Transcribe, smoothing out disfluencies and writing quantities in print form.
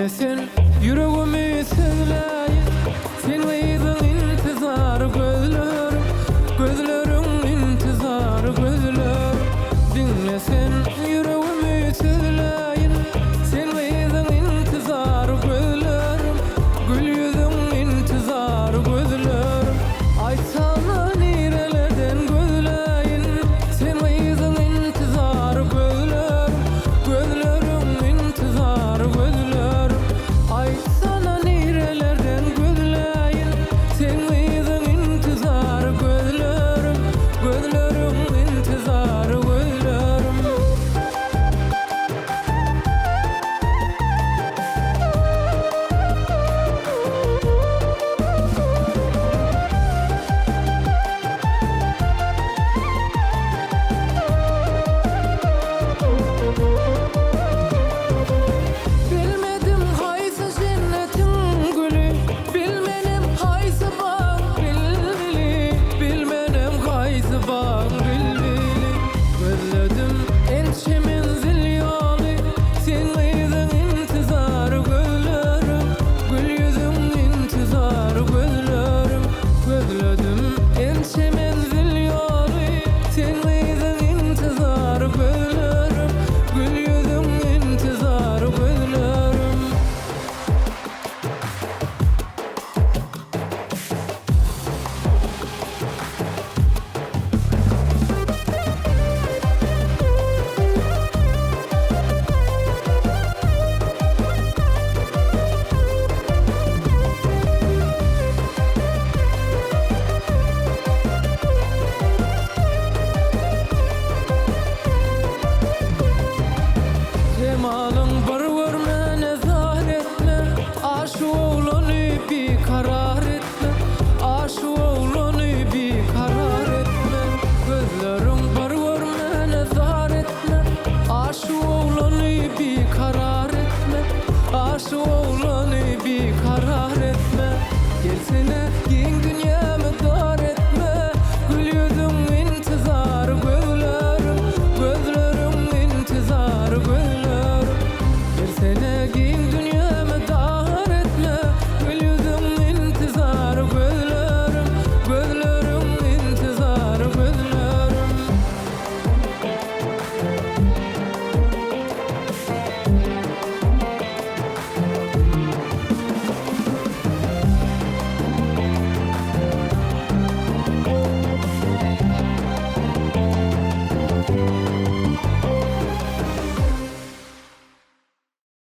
Dinlesin yüreğimi söyleyin, sen veydin intizar gözlerim, gözlerim intizar gözlerim. Dinlesin yüreğimi söyleyin, sen veydin intizar gözlerim, gül yüzün intizar gözlerim. Aytsana nerelerden gözleyin, sen veydin intizar gözlerim, gözlerim intizar gözlerim. Aytsana nerelerden gözleyin, sen veydin intizar gözlerim, gözlerim intizar gözlerim.